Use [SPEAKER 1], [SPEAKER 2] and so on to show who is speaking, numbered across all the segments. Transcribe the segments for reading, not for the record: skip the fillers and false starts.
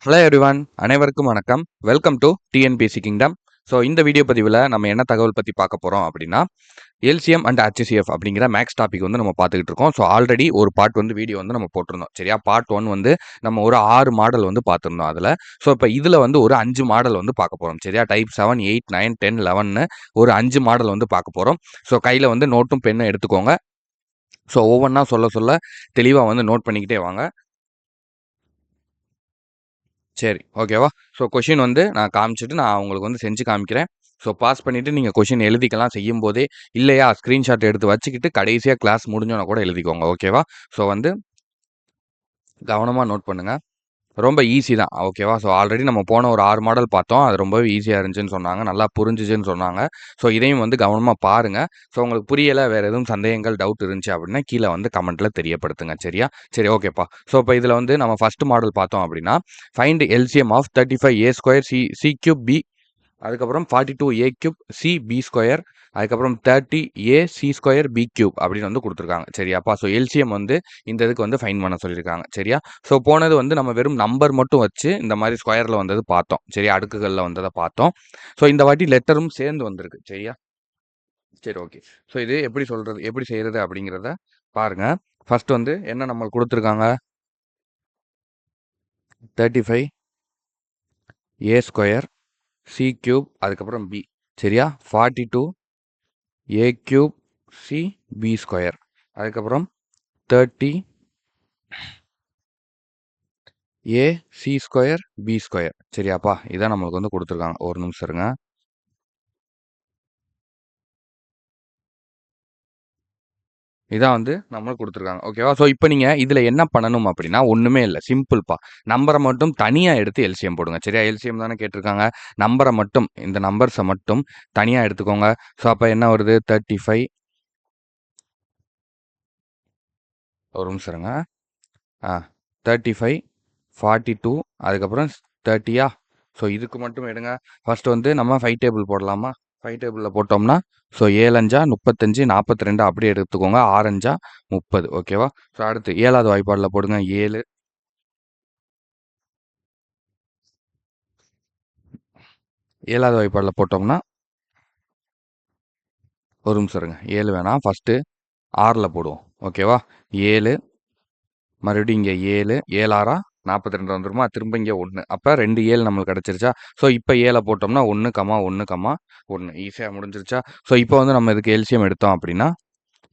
[SPEAKER 1] Hello everyone, அனைவருக்கும் வணக்கம். Welcome to TNPSC kingdom. So இந்த வீடியோ பதிவில் நம்ம என்ன தகவல் பற்றி பார்க்க போகிறோம் அப்படின்னா, எல்சிஎம் அண்ட் HCF அப்படிங்கிற மேக்ஸ் டாபிக் வந்து நம்ம பார்த்துக்கிட்டு இருக்கோம். ஸோ ஆல்ரெடி ஒரு பார்ட் வந்து வீடியோ வந்து நம்ம போட்டிருந்தோம். சரியா, பார்ட் 1 வந்து நம்ம ஒரு 6 மாடல் வந்து பார்த்துருந்தோம் அதில். ஸோ இப்போ இதில் வந்து ஒரு 5 மாடல் வந்து பார்க்க போகிறோம். சரியா, டைப் 7, 8, 9, 10, 11 ஒரு 5 மாடல் வந்து பார்க்க போகிறோம். ஸோ கையில் வந்து நோட்டும் பெண்ணும் எடுத்துக்கோங்க. ஸோ ஒவ்வொன்றா சொல்ல சொல்ல தெளிவாக வந்து நோட் பண்ணிக்கிட்டே வாங்க. சரி, ஓகேவா? ஸோ கொஷின் வந்து நான் காமிச்சிட்டு நான் உங்களுக்கு வந்து செஞ்சு காமிக்கிறேன். ஸோ பாஸ் பண்ணிவிட்டு நீங்கள் கொஷின் எழுதிக்கலாம் செய்யும்போதே. இல்லையா, ஸ்க்ரீன்ஷாட் எடுத்து வச்சுக்கிட்டு கடைசியாக கிளாஸ் முடிஞ்சோன்னா கூட எழுதிக்கோங்க. ஓகேவா? ஸோ வந்து கவனமாக நோட் பண்ணுங்கள். ரொம்ப ஈஸி தான். ஓகேவா? ஸோ ஆல்ரெடி நம்ம போன ஒரு 6 மாடல் பார்த்தோம். அது ரொம்பவே ஈஸியாக இருந்துச்சுன்னு சொன்னாங்க. நல்லா புரிஞ்சுச்சுன்னு சொன்னாங்க. ஸோ இதையும் வந்து கவனமாக பாருங்கள். ஸோ உங்களுக்கு புரியலை, வேறு எதுவும் சந்தேகங்கள், டவுட் இருந்துச்சு அப்படின்னா கீழே வந்து கமெண்ட்டில் தெரியப்படுத்துங்க. சரியா? சரி, ஓகேப்பா. ஸோ இப்போ இதில் வந்து நம்ம ஃபஸ்ட்டு மாடல் பார்த்தோம் அப்படின்னா, find LCM of 35a² c³ b, அதுக்கப்புறம் 42a³ c b², அதுக்கப்புறம் 30ac² b³ அப்படின்னு வந்து கொடுத்துருக்காங்க. சரியாப்பா? ஸோ எல்சிஎம் வந்து இந்த இதுக்கு வந்து ஃபைன் பண்ண சொல்லியிருக்காங்க. சரியா? ஸோ போனது வந்து நம்ம வெறும் நம்பர் மட்டும் வச்சு இந்த மாதிரி ஸ்கொயரில் வந்தது பார்த்தோம். சரியா, அடுக்குகளில் வந்ததை பார்த்தோம். ஸோ இந்த வாட்டி லெட்டரும் சேர்ந்து வந்திருக்கு. சரியா? சரி, ஓகே. ஸோ இது எப்படி சொல்கிறது, எப்படி செய்கிறது அப்படிங்கிறத பாருங்க. ஃபர்ஸ்ட் வந்து என்ன நம்மளுக்கு கொடுத்துருக்காங்க, 35a² c³ அதுக்கப்புறம் b. சரியா, 42a³ c b², அதுக்கப்புறம் 30ac² b². சரியாப்பா, இதான் நம்மளுக்கு வந்து கொடுத்துருக்காங்க. ஒரு நிமிஷம் இருங்க. இதான் வந்து நம்மளுக்கு கொடுத்துருக்காங்க. ஓகேவா? ஸோ இப்போ நீங்கள் இதில் என்ன பண்ணணும் அப்படின்னா, ஒன்றுமே இல்லை, சிம்பிள்ப்பா. நம்பரை மட்டும் தனியாக எடுத்து எல்சிஎம் போடுங்க. சரியா, எல்சிஎம் தானே கேட்டிருக்காங்க. நம்பரை மட்டும், இந்த நம்பர்ஸை மட்டும் தனியாக எடுத்துக்கோங்க. ஸோ அப்போ என்ன வருது, 35, ஒரு நிமிஷம் இருங்க. 35, 42, அதுக்கப்புறம் 30யா? ஸோ இதுக்கு மட்டும் எடுங்க. ஃபர்ஸ்ட் வந்து நம்ம 5 டேபிள் போடலாமா? 5 டேபிளில் போட்டோம்னா, ஸோ 7 5 35, 42 அப்படியே எடுத்துக்கோங்க. 6 5 30. ஓகேவா? ஸோ அடுத்து 7வது வாய்ப்பாடில் போடுங்க. 7, 7வது வாய்ப்பாடில் போட்டோம்னா, ஒரு நிமிஷம் இருங்க. 7 வேணாம், ஃபஸ்ட்டு 6ல் போடுவோம். ஓகேவா? 7, மறுபடியும் இங்கே 7, 7 6 42 வந்துருமா? திரும்ப இங்கே 1. அப்போ 2 7 நம்மளுக்கு கிடச்சிருச்சா? ஸோ இப்போ 7 போட்டோம்னா 1, 1, 1 ஈஸியாக முடிஞ்சிருச்சா? ஸோ இப்போ வந்து நம்ம இதுக்கு எல்சிஎம் எடுத்தோம் அப்படின்னா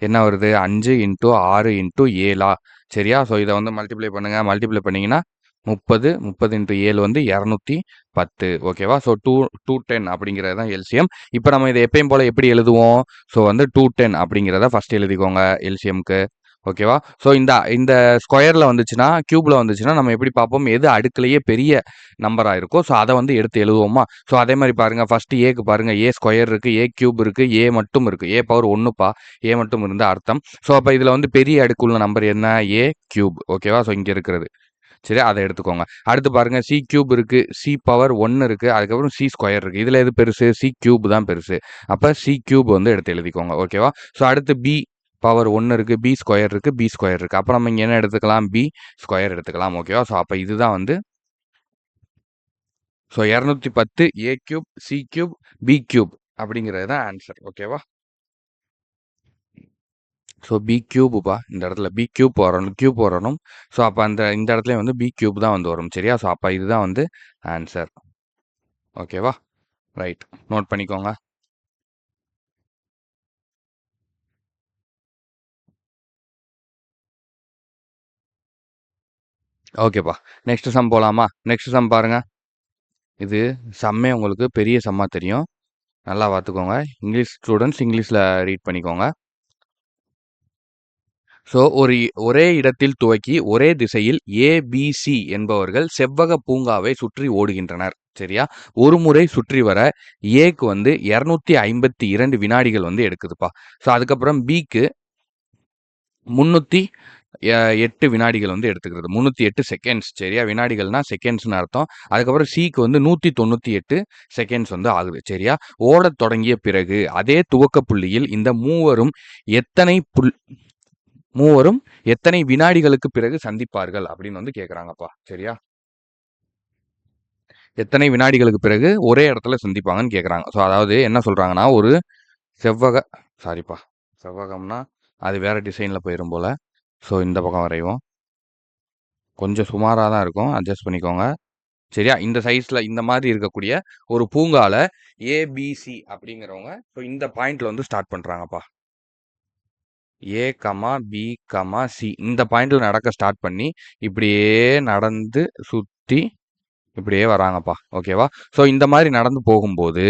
[SPEAKER 1] என்ன வருது, 5 × 6 × 7. சரியா? ஸோ இதை வந்து மல்டிப்ளை பண்ணுங்கள். மல்டிப்ளை பண்ணிங்கன்னா 30, 30 × 7 வந்து 210. ஓகேவா? ஸோ 210 அப்படிங்கிறது தான் எல்சிஎம். இப்போ நம்ம இதை எப்பயும் போல் எப்படி எழுதுவோம்? ஸோ வந்து 210 அப்படிங்கிறத ஃபஸ்ட் எழுதிக்கோங்க எல்சிஎம்க்கு. ஓகேவா? ஸோ இந்த இந்த ஸ்கொயரில் வந்துச்சுன்னா, க்யூபில் வந்துச்சுன்னா நம்ம எப்படி பார்ப்போம், எது அடுக்குலேயே பெரிய நம்பராக இருக்கோ ஸோ அதை வந்து எடுத்து எழுதுவோமா? ஸோ அதே மாதிரி பாருங்கள், ஃபஸ்ட்டு ஏக்கு பாருங்கள், A² இருக்குது, A³ இருக்குது, A மட்டும் இருக்குது. A பவர் 1ப்பா, A மட்டும் இருந்த அர்த்தம். ஸோ அப்போ இதில் வந்து பெரிய அடுக்குள்ள நம்பர் என்ன, A³. ஓகேவா? ஸோ இங்கே இருக்கிறது. சரி, அதை எடுத்துக்கோங்க. அடுத்து பாருங்கள், C³ இருக்குது, C பவர் 1 இருக்குது, அதுக்கப்புறம் C² இருக்குது. இதில் எது பெருசு, C³ தான் பெருசு. அப்போ C³ வந்து எடுத்து எழுதிக்கோங்க. ஓகேவா? ஸோ அடுத்து B பவர் 1 இருக்குது, B² இருக்குது, B² இருக்குது. அப்போ நம்ம இங்கே என்ன எடுத்துக்கலாம், B² எடுத்துக்கலாம். ஓகேவா? ஸோ அப்போ இதுதான் வந்து, ஸோ 210 A³ C³ B³ அப்படிங்கிறது தான் ஆன்சர். ஓகேவா? ஸோ B³ இந்த இடத்துல B³ வரணும். ஸோ அப்போ இந்த இடத்துல வந்து B³ தான் வந்து வரும். சரியா? ஸோ அப்போ இதுதான் வந்து ஆன்சர். ஓகேவா? ரைட், நோட் பண்ணிக்கோங்க. ஓகேப்பா, நெக்ஸ்ட் சம் போகலாமா? நெக்ஸ்ட் சம் பாருங்க. இது சம்மே உங்களுக்கு பெரிய சம்மா தெரியும். நல்லா பார்த்துக்கோங்க. இங்கிலீஷ் ஸ்டூடெண்ட்ஸ் இங்கிலீஷில் ரீட் பண்ணிக்கோங்க. ஸோ ஒரே இடத்தில் துவக்கி ஒரே திசையில் ABC என்பவர்கள் செவ்வக பூங்காவை சுற்றி ஓடுகின்றனர். சரியா? ஒரு முறை சுற்றி வர ஏக்கு வந்து 252 வினாடிகள் வந்து எடுக்குதுப்பா. ஸோ அதுக்கப்புறம் பிக்கு 308 வினாடிகள் வந்து எடுத்துக்கிறது. 308 செகண்ட்ஸ். சரியா? வினாடிகள்னா செகண்ட்ஸ்னு அர்த்தம். அதுக்கப்புறம் சிக்கு வந்து 198 செகண்ட்ஸ் வந்து ஆகுது. சரியா? ஓடத் தொடங்கிய பிறகு அதே துவக்க புள்ளியில் இந்த மூவரும் எத்தனை வினாடிகளுக்கு பிறகு சந்திப்பார்கள் அப்படின்னு வந்து கேட்குறாங்கப்பா. சரியா? எத்தனை வினாடிகளுக்கு பிறகு ஒரே இடத்துல சந்திப்பாங்கன்னு கேட்குறாங்க. ஸோ அதாவது என்ன சொல்கிறாங்கன்னா, ஒரு செவ்வக சாரிப்பா செவ்வகம்னா அது வேறு டிசைனில் போயிடும் போல். ஸோ இந்த பக்கம் வரைவோம். கொஞ்சம் சுமாராக தான் இருக்கும், அட்ஜஸ்ட் பண்ணிக்கோங்க. சரியா? இந்த சைஸில் இந்த மாதிரி இருக்கக்கூடிய ஒரு பூங்கால ஏபிசி அப்படிங்கிறவங்க ஸோ இந்த பாயிண்ட்ல வந்து ஸ்டார்ட் பண்ணுறாங்கப்பா. ஏ கமா பி கமா சி இந்த பாயிண்ட்ல நடக்க ஸ்டார்ட் பண்ணி இப்படியே நடந்து சுற்றி இப்படியே வராங்கப்பா. ஓகேவா? ஸோ இந்த மாதிரி நடந்து போகும்போது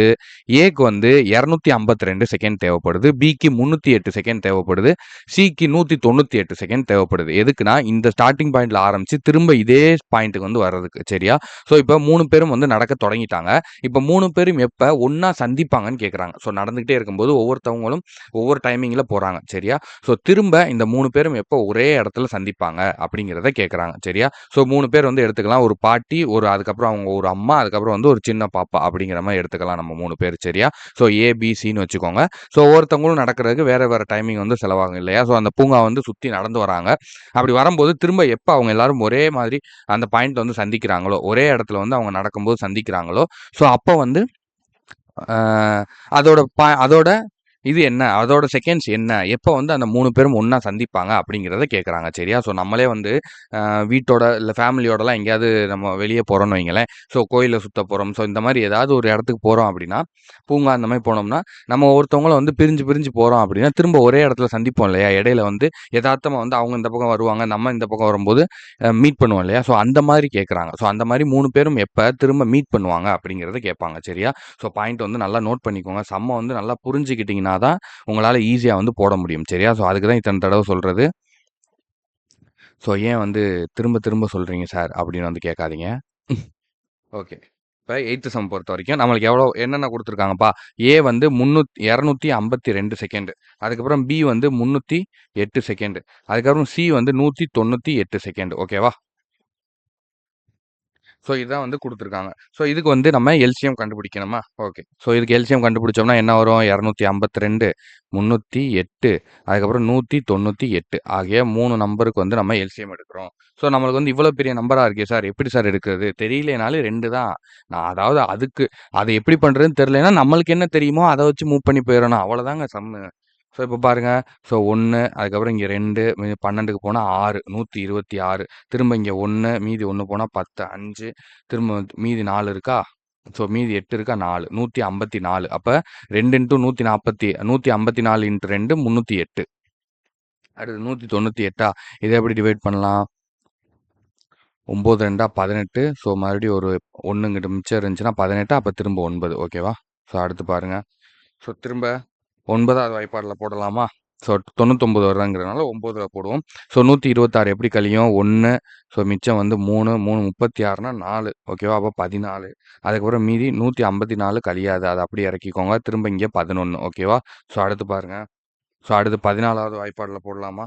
[SPEAKER 1] ஏக்கு வந்து 252 செகண்ட் தேவைப்படுது, பிக்கு 308 செகண்ட் தேவைப்படுது, சிக்கு 198 செகண்ட் தேவைப்படுது. எதுக்குன்னா இந்த ஸ்டார்டிங் பாயிண்ட்ல ஆரம்பிச்சு திரும்ப இதே பாயிண்ட்டுக்கு வந்து வர்றதுக்கு. சரியா? ஸோ இப்போ 3 பேரும் வந்து நடக்க தொடங்கிட்டாங்க. இப்போ 3 பேரும் எப்போ ஒன்றா சந்திப்பாங்கன்னு கேட்குறாங்க. ஸோ நடந்துகிட்டே இருக்கும்போது ஒவ்வொருத்தவங்களும் ஒவ்வொரு டைமிங்கில் போகிறாங்க. சரியா? ஸோ திரும்ப இந்த 3 பேரும் எப்போ ஒரே இடத்துல சந்திப்பாங்க அப்படிங்கிறத கேட்குறாங்க. சரியா? ஸோ 3 பேர் வந்து எடுத்துக்கலாம். ஒரு பாட்டி, ஒரு அதுக்கப்புறம் அவங்க ஒரு அம்மா, அதுக்கப்புறம் வந்து ஒரு சின்ன பாப்பா அப்படிங்கிற மாதிரி எடுத்துக்கலாம் நம்ம 3 பேர். சரியா? ஸோ ஏபிசின்னு வச்சுக்கோங்க. ஸோ ஒவ்வொருத்தவங்களும் நடக்கிறதுக்கு வேறு வேறு டைமிங் வந்து செலவாகும் இல்லையா? ஸோ அந்த பூங்கா வந்து சுற்றி நடந்து வராங்க. அப்படி வரும்போது திரும்ப எப்போ அவங்க எல்லாரும் ஒரே மாதிரி அந்த பாயிண்ட் வந்து சந்திக்கிறாங்களோ, ஒரே இடத்துல வந்து அவங்க நடக்கும்போது சந்திக்கிறாங்களோ, ஸோ அப்போ வந்து அதோட இது என்ன? அதோட செகண்ட்ஸ் என்ன? எப்போ வந்து அந்த 3 பேரும் ஒண்ணா சந்திப்பாங்க அப்படிங்கிறத கேட்குறாங்க. சரியா? ஸோ நம்மளே வந்து வீட்டோட இல்ல ஃபேமிலியோடலாம் எங்கேயாவது நம்ம வெளிய போறோம்னு வைங்களேன். ஸோ கோயில சுத்த போறோம். ஸோ இந்த மாரி ஏதாவது ஒரு இடத்துக்கு போறோம் அப்படின்னா, பூங்கா அந்த மாரி போனோம்னா, நம்ம ஒருத்தவங்கள வந்து பிரிஞ்சு பிரிஞ்சு போறோம் அப்படின்னா, திரும்ப ஒரே இடத்துல சந்திப்போம் இல்லையா? இடையில வந்து எதார்த்தமா வந்து அவங்க இந்த பக்கம் வருவாங்க. நம்ம இந்த பக்கம் வரும்போது மீட் பண்ணுவோம் இல்லையா? ஸோ அந்த மாரி கேட்குறாங்க. ஸோ அந்த மாரி 3 பேரும் எப்ப திரும்ப மீட் பண்ணுவாங்க அப்படிங்கிறத கேட்பாங்க. சரியா? ஸோ பாயிண்ட் வந்து நல்லா நோட் பண்ணிக்கோங்க. சம்ம வந்து நல்லா புரிஞ்சுக்கிட்டீங்கன்னா தான் உங்களால ஈஸியா வந்து போட முடியும். சரியா? ஸோ அதுக்கு தான் இத்தன தடவ சொல்றது. ஸோ ஏன் வந்து திரும்ப திரும்ப சொல்றீங்க சார் அப்படின்னு வந்து கேட்காதீங்க. ஓகே. இப்ப 8த் சம் பொறுத்தவரைக்கும் நம்மளுக்கு என்னென்ன குடுத்துருக்காங்கப்பா? ஏ வந்து 252 செகண்ட். அதுக்கப்புறம் பி வந்து 308 செகண்ட். அதுக்கப்புறம் சி வந்து 198 செகண்ட். ஓகேவா? ஸோ இதுதான் வந்து குடுத்துருக்காங்க. ஸோ இதுக்கு வந்து நம்ம எல்சிஎம் கண்டுபிடிக்கணுமா? ஓகே. ஸோ இதுக்கு எல்சிஎம் கண்டுபிடிச்சோம்னா என்ன வரும்? 252, 308 அதுக்கப்புறம் 198 ஆகிய 3 நம்பருக்கு வந்து நம்ம எல்சிஎம் எடுக்கிறோம். ஸோ நம்மளுக்கு வந்து இவ்வளோ பெரிய நம்பரா இருக்கே சார், எப்படி சார் எடுக்கிறது? தெரியலைனாலே 2 தான். நான் அதாவது அத எப்படி பண்றதுன்னு தெரியலைன்னா, நம்மளுக்கு என்ன தெரியுமோ அத வச்சு மூவ் பண்ணி போயிறணும். அவ்வளோதாங்க சம்மு. ஸோ இப்போ பாருங்க. ஸோ 1 அதுக்கப்புறம் இங்க 2 12க்கு போனா 6 126 திரும்ப இங்க 1 மீதி 1 போனா 10 5 திரும்ப மீதி 4 இருக்கா? ஸோ மீதி 8 இருக்கா? 4 154 அப்ப 2 இன்டூ 154 இன்டூ 2 308 அடுத்து 198 இதை எப்படி டிவைட் பண்ணலாம்? 9 2 18 ஸோ மறுபடியும் ஒரு 1 இங்கிட்டு மிச்சம் இருந்துச்சுன்னா 18 அப்போ திரும்ப 9 ஓகேவா? ஸோ அடுத்து பாருங்க. ஸோ திரும்ப 9வது வாய்ப்பாடில் போடலாமா? ஸோ 99 வருதுங்கிறதுனால 9ல போடுவோம். ஸோ 126 எப்படி கழியும்? 1 ஸோ மிச்சம் வந்து 3 3 36னா 4 ஓகேவா? அப்போ 14 அதுக்கப்புறம் மீதி 154 கழியாது. அதை அப்படியே இறக்கிக்கோங்க. திரும்ப இங்கே 11 ஓகேவா? ஸோ அடுத்து பாருங்க. ஸோ அடுத்து 14வது வாய்ப்பாடில் போடலாமா?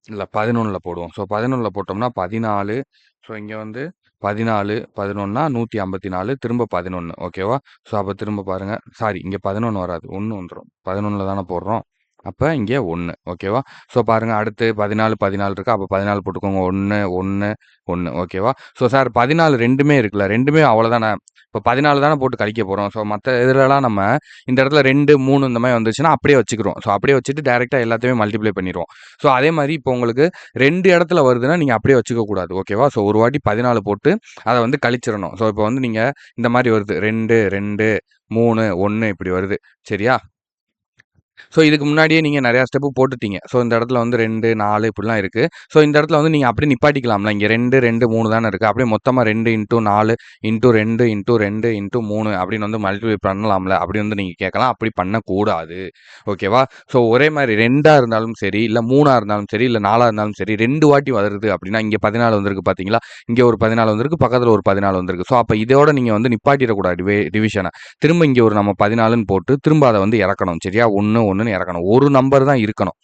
[SPEAKER 1] இல்ல 11ல போடுவோம். ஸோ 11ல போட்டோம்னா 14 ஸோ இங்க வந்து 14 11னா 154 திரும்ப 11 ஓகேவா? ஸோ அப்ப திரும்ப பாருங்க. சாரி இங்க 11 வராது. 1 வந்துரும். 11ல தானே போடுறோம். அப்ப இங்க 1 ஓகேவா? ஸோ பாருங்க அடுத்து 14 14 இருக்கா? அப்ப 14 போட்டுக்கோங்க. 1 1 1 ஓகேவா? ஸோ சார் 14 2மே இருக்குல்ல. 2மே அவ்வளோதானே. இப்ப 14 தானே போட்டு கழிக்க போறோம். ஸோ மத்த இதுலலாம் நம்ம இந்த இடத்துல 2 3 இந்த மாரி வந்துச்சுன்னா அப்படியே வச்சுக்கிறோம். ஸோ அப்படியே வச்சுட்டு டைரக்ட்டா எல்லாத்தையுமே மல்டிப்ளை பண்ணிருவோம். ஸோ அதே மாரி இப்போ உங்களுக்கு 2 இடத்துல வருதுன்னா, நீங்க அப்படியே வச்சுக்க கூடாது. ஓகேவா? ஸோ ஒரு வாட்டி 14 போட்டு அத வந்து கழிச்சிரணும். ஸோ இப்போ வந்து நீங்க இந்த மாரி வருது. 2 2 3 1 இப்படி வருது. சரியா? ஸோ இதுக்கு முன்னாடியே நீங்க நெறையா ஸ்டெப்பு போட்டுட்டீங்க. ஸோ இந்த இடத்துல வந்து 2, 4 இப்படிலாம் இருக்கு. ஸோ இந்த இடத்துல வந்து நீங்க அப்படியே நிப்பாட்டிக்கலாம்ல. இங்க 2, 2, 3 தானே இருக்கு. அப்படியே மொத்தமா 2 இன்டூ 4 இன்டூ 2 இன்டூ 2 இன்டூ 3 அப்படின்னு வந்து மல்டிப்ளை பண்ணலாம்ல. அப்படி வந்து நீங்க கேட்கலாம். அப்படி பண்ணக்கூடாது. ஓகேவா? ஸோ ஒரே மாரி 2ஆ இருந்தாலும் சரி, இல்ல 3ஆ இருந்தாலும் சரி, இல்ல 4ஆ இருந்தாலும் சரி 2 வாட்டி வருது அப்படின்னா, இங்க 14 வந்திருக்கு பார்த்தீங்களா? இங்க ஒரு 14 வந்திருக்கு. பக்கத்துல ஒரு 14 வந்திருக்கு. ஸோ அப்ப இதோட நீங்க வந்து நிப்பாட்டிறக்கூடாது டிவிஷன. திரும்ப இங்க ஒரு நம்ம 14ன்னு போட்டு திரும்ப அத வந்து இறக்கணும். சரியா? 1 1ன்னு இறக்கணும். ஒரு நம்பர் தான் இருக்கணும்.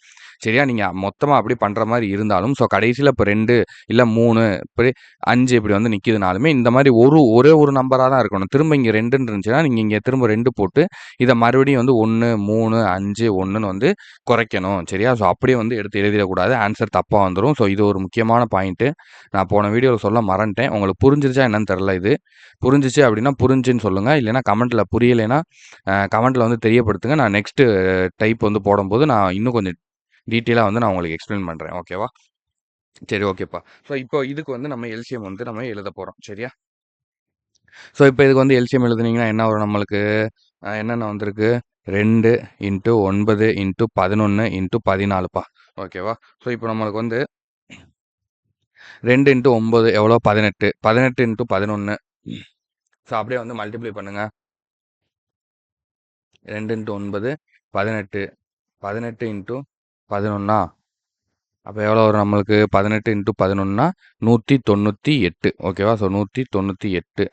[SPEAKER 1] சரியா? நீங்க மொத்தமா அப்படி பண்ற மாரி இருந்தாலும், ஸோ கடைசியில இப்ப 2 இல்ல 3 இப்படி 5 இப்படி வந்து நிக்குதுனாலுமே, இந்த மாரி ஒரே ஒரு நம்பரா தான் இருக்கணும். திரும்ப இங்க 2ன்னு இருந்துச்சுன்னா, நீங்க இங்க திரும்ப 2 போட்டு, இத மறுபடியும் வந்து 1, 3, 5, 1ன்னு வந்து குறைக்கணும். சரியா? ஸோ அப்படியே வந்து எடுத்து எழுதிறக்கூடாது. ஆன்சர் தப்பா வந்துரும். ஸோ இது ஒரு முக்கியமான பாயிண்ட்டு. நான் போன வீடியோல சொல்ல மறந்துட்டேன். உங்களுக்கு புரிஞ்சிருச்சா என்னன்னு தெரியல இது. புரிஞ்சுச்சு அப்படின்னா புரிஞ்சுன்னு சொல்லுங்க. இல்லைன்னா கமெண்ட்ல புரியலைன்னா, கமெண்ட்ல வந்து தெரியப்படுத்துங்க. நான் நெக்ஸ்ட் டைப் வந்து போடும்போது, நான் இன்னும் கொஞ்சம் டீட்டெயிலா வந்து நான் உங்களுக்கு எக்ஸ்பிளைன் பண்றேன். ஓகேவா? சரி, ஓகேப்பா. ஸோ இப்போ இதுக்கு வந்து நம்ம எல்சிஎம் வந்து நம்ம எழுத போறோம். சரியா? ஸோ இப்போ இதுக்கு வந்து எல்சிஎம் எழுதுனீங்கன்னா என்ன வரும் நம்மளுக்கு? என்னென்ன வந்திருக்கு? 2 இன்ட்டு 9 இன்ட்டு 11 இன்ட்டு 14ப்பா. ஓகேவா? ஸோ இப்போ நம்மளுக்கு வந்து 2 இன்ட்டு 9 எவ்வளோ? 18. 18 இன்ட்டு 11. ஸோ அப்படியே வந்து மல்டிப்ளை பண்ணுங்க. 2 இன்ட்டு 9 18. 18 இன்ட்டு 11 அப்போ எவ்வளோ வரும் நம்மளுக்கு? 18 இன்ட்டு 11 198. ஓகேவா? ஸோ 198.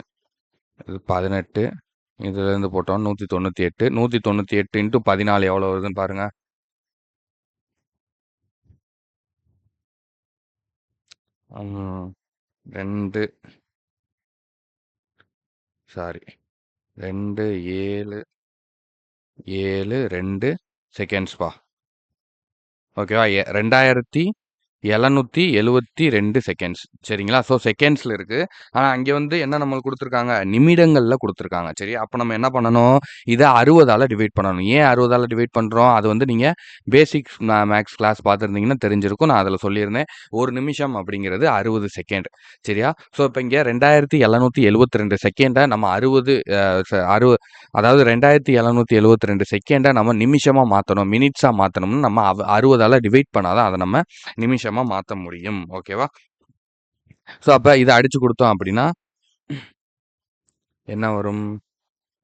[SPEAKER 1] இது 18. இதுலேருந்து போட்டோம் 198. 198 இன்ட்டு 14 எவ்வளோ வருதுன்னு பாருங்க. 2 சாரி 2 7 7 2 செகண்ட்ஸ்ப்பா. ஓகேவா? 2772 செகண்ட்ஸ். சரிங்களா? ஸோ செகண்ட்ஸ்ல இருக்கு. ஆனா அங்க வந்து என்ன நம்மளுக்கு குடுத்துருக்காங்க? நிமிடங்கள்ல குடுத்துருக்காங்க. சரியா? அப்ப நம்ம என்ன பண்ணணும்? இத 60ஆல டிவைட் பண்ணணும். ஏன் 60ஆல டிவைட் பண்றோம்? அது வந்து நீங்க பேசிக்ஸ் மேத்ஸ் கிளாஸ் பார்த்திருந்தீங்கன்னா தெரிஞ்சிருக்கும். நான் அதுல சொல்லியிருந்தேன். 1 நிமிஷம் அப்படிங்கிறது 60 செகண்ட். சரியா? ஸோ இப்ப இங்க 2772 செகண்ட நம்ம 60 அ ச 60 அதாவது 2772 செகண்ட நம்ம நிமிஷமா மாத்தணும். மினிட்ஸா மாத்தணும்னு நம்ம 60ஆல டிவைட் பண்ணா தான் அத நம்ம நிமிஷமா மாத்த முடியும். ஓகேவா? ஸோ அப்ப இத அடிச்சு குடுத்தோம் அப்படின்னா, என்ன வரும்?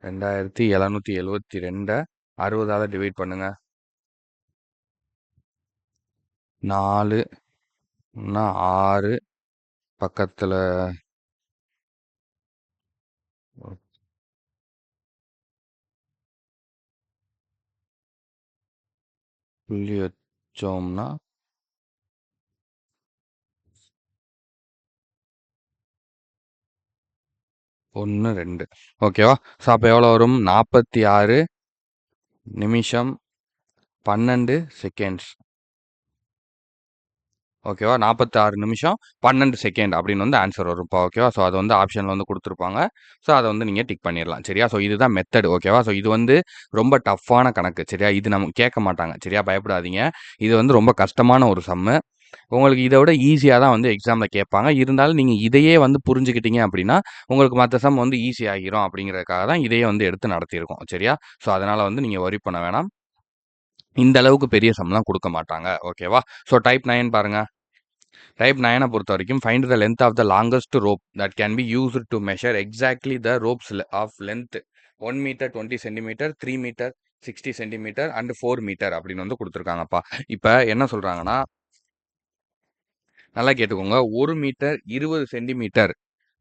[SPEAKER 1] 2772 60ஆல டிவைட் பண்ணுங்க. 4 6 பக்கத்துல புள்ளி வச்சோம்னா 1 2 ஓகேவா? ஸோ அப்ப எவ்வளோ வரும்? 46 நிமிஷம் 12 செகண்ட்ஸ். ஓகேவா? 46 நிமிஷம் 12 செகண்ட் அப்படின்னு வந்து ஆன்சர் வரும்ப்பா. ஓகேவா? ஸோ அது வந்து ஆப்ஷன்ல வந்து குடுத்துருப்பாங்க. ஸோ அத வந்து நீங்க டிக் பண்ணிறலாம். சரியா? ஸோ இதுதான் மெத்தட். ஓகேவா? ஸோ இது வந்து ரொம்ப டஃப்பான கணக்கு. சரியா? இது நமக்கு கேட்க மாட்டாங்க. சரியா? பயப்படாதீங்க. இது வந்து ரொம்ப கஷ்டமான ஒரு சம்மு. உங்களுக்கு இத விட ஈஸியா தான் வந்து எக்ஸாம்ல கேட்பாங்க. இருந்தாலும் நீங்க இதையே வந்து புரிஞ்சுக்கிட்டீங்க அப்படின்னா, உங்களுக்கு மத்த சம் வந்து ஈஸி ஆகிரும் அப்படிங்கிறதுக்காக தான் இதையே வந்து எடுத்து நடத்தியிருக்கோம். சரியா? ஸோ அதனால வந்து நீங்க வொரி பண்ண வேணாம். இந்த அளவுக்கு பெரிய சம்லாம் குடுக்க மாட்டாங்க. ஓகேவா? ஸோ டைப் 9 பாருங்க. டைப் 9 பொறுத்தவரைக்கும் find the length of the longest rope that can be used to measure exactly the ropes of length 1 metre 20 centimetre 3 metre 60 centimetre and 4 metre அப்படின்னு வந்து குடுத்துருக்காங்கப்பா. இப்ப என்ன சொல்றாங்கன்னா, நல்லா கேட்டுக்கோங்க. 1 மீட்டர் 20 சென்டிமீட்டர்,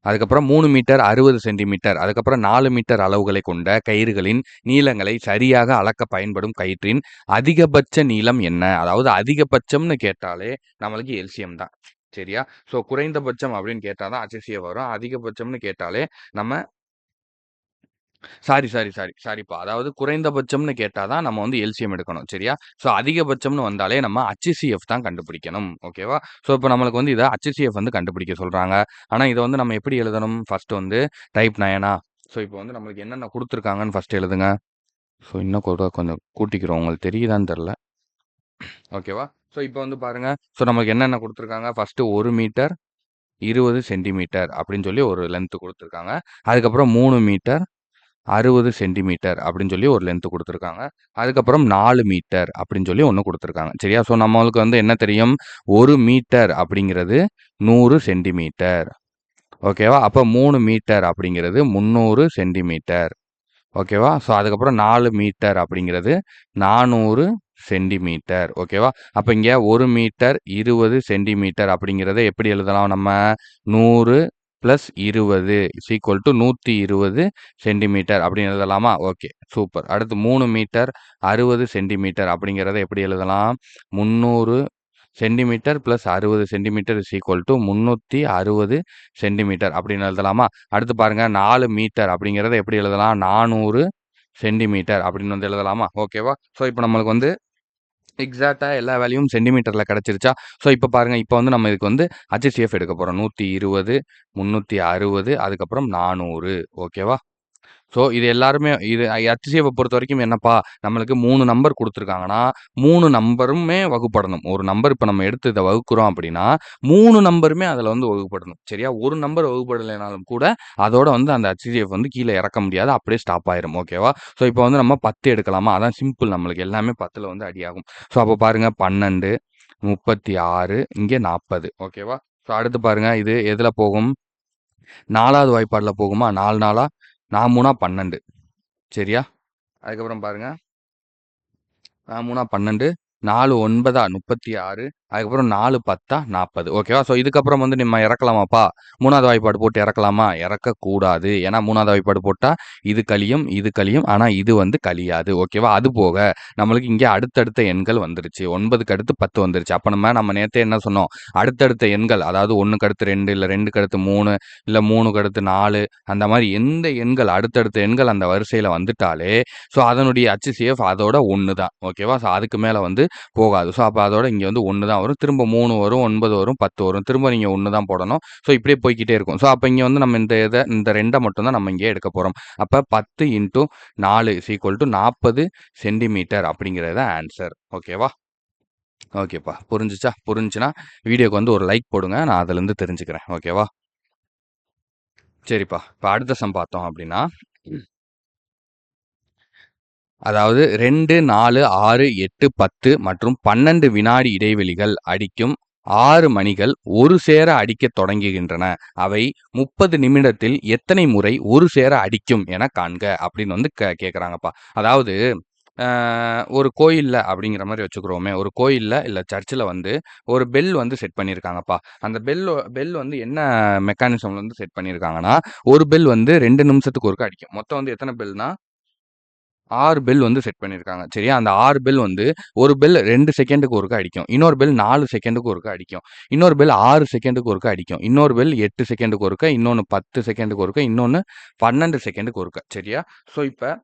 [SPEAKER 1] அதுக்கப்புறம் 3 மீட்டர் 60 சென்டிமீட்டர், அதுக்கப்புறம் 4 மீட்டர் அளவுகளை கொண்ட கயிறுகளின் நீளங்களை சரியாக அளக்க பயன்படும் கயிற்றின் அதிகபட்ச நீளம் என்ன? அதாவது அதிகபட்சம்னு கேட்டாலே நம்மளுக்கு எல்சிஎம் தான். சரியா? ஸோ குறைந்தபட்சம் அப்படின்னு கேட்டா தான் HCF வரும். அதிகபட்சம்னு கேட்டாலே நம்ம சாரிப்பா. அதாவது குறைந்தபட்சம்னு கேட்டா தான் நம்ம வந்து எல்சிஎம் எடுக்கணும். சரியா? ஸோ அதிகபட்சம்னு வந்தாலே நம்ம HCF தான் கண்டுபிடிக்கணும். ஓகேவா? ஸோ இப்ப நம்மளுக்கு வந்து இத HCF வந்து கண்டுபிடிக்க சொல்றாங்க. ஆனா இத வந்து நம்ம எப்படி எழுதணும்? ஃபர்ஸ்ட் வந்து டைப் 9 ஸோ இப்போ வந்து நம்மளுக்கு என்னென்ன குடுத்துருக்காங்கன்னு ஃபர்ஸ்ட் எழுதுங்க. ஸோ இன்னும் கூட கொஞ்சம் கூட்டிக்கிறோம். உங்களுக்கு தெரியுதான்னு தெரியல. ஓகேவா? ஸோ இப்போ வந்து பாருங்க. ஸோ நமக்கு என்னென்ன குடுத்துருக்காங்க? ஃபர்ஸ்ட் 1 மீட்டர் 20 சென்டிமீட்டர் அப்படின்னு சொல்லி ஒரு லென்த் குடுத்துருக்காங்க. அதுக்கப்புறம் 3 மீட்டர் 60 சென்டிமீட்டர் அப்படின்னு சொல்லி ஒரு லென்த் குடுத்துருக்காங்க. அதுக்கப்புறம் 4 மீட்டர் அப்படின்னு சொல்லி ஒண்ணு குடுத்துருக்காங்க. சரியா? ஸோ நம்மளுக்கு வந்து என்ன தெரியும்? 1 மீட்டர் அப்படிங்கிறது 100 சென்டிமீட்டர். ஓகேவா? அப்ப 3 மீட்டர் அப்படிங்கிறது 300 சென்டிமீட்டர். ஓகேவா? ஸோ அதுக்கப்புறம் 4 மீட்டர் அப்படிங்கிறது 400 சென்டிமீட்டர். ஓகேவா? அப்ப இங்க 1 மீட்டர் 20 சென்டிமீட்டர் அப்படிங்கிறத எப்படி எழுதலாம் நம்ம? 100 + 20 = 120 சென்டிமீட்டர் அப்படின்னு எழுதலாமா? Okay, super. அடுத்து 3 மீட்டர் 60 சென்டிமீட்டர் அப்படிங்கிறத எப்படி எழுதலாம்? 300 சென்டிமீட்டர் + 60 சென்டிமீட்டர் = 360 சென்டிமீட்டர் அப்படின்னு எழுதலாமா? அடுத்து பாருங்க 4 மீட்டர் அப்படிங்கிறத எப்படி எழுதலாம்? 400 சென்டிமீட்டர் அப்படின்னு வந்து எழுதலாமா? ஓகேவா? ஸோ இப்போ நம்மளுக்கு வந்து எக்ஸாக்ட்டா எல்லா வேல்யூவும் சென்டிமீட்டர்ல கிடைச்சிருச்சா? ஸோ இப்ப பாருங்க, இப்ப வந்து நம்ம இதுக்கு வந்து HCF எடுக்க போறோம். 120, 360 அதுக்கப்புறம் 400 ஓகேவா? ஸோ இது எல்லாருமே இது HCFவ பொறுத்தவரைக்கும் என்னப்பா, நம்மளுக்கு 3 நம்பர் குடுத்துருக்காங்கன்னா, 3 நம்பருமே வகுப்படணும். ஒரு நம்பர் இப்ப நம்ம எடுத்து இத வகுக்கிறோம் அப்படின்னா, 3 நம்பருமே அதுல வந்து வகுப்படணும். சரியா? ஒரு நம்பர் வகுப்படலைனாலும் கூட, அதோட வந்து அந்த HCF வந்து கீழ இறக்க முடியாது. அப்படியே ஸ்டாப் ஆயிரும். ஓகேவா? ஸோ இப்ப வந்து நம்ம 10 எடுக்கலாமா? அதான் சிம்பிள் நம்மளுக்கு எல்லாமே 10ல வந்து அடியாகும். ஸோ அப்ப பாருங்க 12, 36 இங்க 40 ஓகேவா? ஸோ அடுத்து பாருங்க, இது எதுல போகும்? 4வது வாய்ப்பாடுல போகுமா? 4 4 4 3 12 சரியா? அதுக்கப்புறம் பாருங்க, 4 3 12, 4 9 36 அதுக்கப்புறம் 4 10 40 ஓகேவா? ஸோ இதுக்கப்புறம் வந்து நம்ம இறக்கலாமாப்பா? 3வது வாய்ப்பாடு போட்டு இறக்கலாமா? இறக்கக்கூடாது. ஏன்னா 3வது வாய்ப்பாடு போட்டா இது கழியும், இது கழியும். ஆனா இது வந்து கழியாது. ஓகேவா? அதுபோக நம்மளுக்கு இங்க அடுத்தடுத்த எண்கள் வந்துருச்சு. 9க்கு அடுத்து 10 வந்துருச்சு. அப்ப நம்ம நேத்தே என்ன சொன்னோம்? அடுத்தடுத்த எண்கள், அதாவது 1க்கு அடுத்து 2 இல்ல 2க்கு அடுத்து 3 இல்ல 3க்கு அடுத்து 4 அந்த மாரி எந்த எண்கள் அடுத்தடுத்த எண்கள் அந்த வரிசையில வந்துட்டாலே, ஸோ அதனுடைய HCF அதோட 1 தான். ஓகேவா? ஸோ அதுக்கு மேல வந்து போகாது. ஸோ அப்ப அதோட இங்க வந்து 1 தான் வரும். திரும்ப 3 வரும், 9 வரும், 10 வரும். திரும்ப நீங்க 1 தான் போடணும். ஸோ இப்படியே போய்க்கிட்டே இருக்கும். ஸோ அப்ப இங்க வந்து நம்ம இந்த 2 மட்டும் தான் நம்ம இங்கே எடுக்க போறோம். அப்ப 10 × 4 = 40 சென்டிமீட்டர் அப்படிங்கிறது தான் ஆன்சர். ஓகேவா? ஓகேப்பா. புரிஞ்சுச்சா? புரிஞ்சுச்சுன்னா வீடியோக்கு வந்து ஒரு லைக் போடுங்க. நான் அதுலருந்து தெரிஞ்சுக்கிறேன். ஓகேவா? சரிப்பா. இப்ப அடுத்த சம் பார்த்தோம் அப்படின்னா, அதாவது 2, 4, 6, 8, 10 மற்றும் 12 வினாடி இடைவெளிகள் அடிக்கும் 6 மணிகள் ஒரு சேர அடிக்கத் தொடங்குகின்றன. அவை 30 நிமிடத்தில் எத்தனை முறை ஒரு சேர அடிக்கும் என காண்க அப்படின்னு வந்து கேட்குறாங்கப்பா. அதாவது ஒரு கோயில்ல அப்படிங்கிற மாரி வச்சுக்குருவோமே. ஒரு கோயில்ல இல்ல சர்ச்சில வந்து ஒரு பெல் வந்து செட் பண்ணியிருக்காங்கப்பா. அந்த பெல் வந்து என்ன மெக்கானிசம்ல வந்து செட் பண்ணியிருக்காங்கன்னா, ஒரு பெல் வந்து 2 நிமிஷத்துக்கு ஒருக்கா அடிக்கும். மொத்தம் வந்து எத்தன பெல்னா 6 பெல் வந்து செட் பண்ணியிருக்காங்க. சரியா? அந்த 6 பெல் வந்து ஒரு பெல் 2 செகண்டுக்கு ஒருக்கா அடிக்கும். இன்னொரு பெல் 4 செகண்டுக்கு ஒருக்கா அடிக்கும். இன்னொரு பெல் 6 செகண்டுக்கு ஒருக்கா அடிக்கும். இன்னொரு பெல் 8 செகண்டுக்கு ஒருக்கா, இன்னொன்னு 10 செகண்டுக்கு ஒருக்கா, இன்னொன்னு 12 செகண்டுக்கு ஒருக்கா. சரியா? ஸோ இப்ப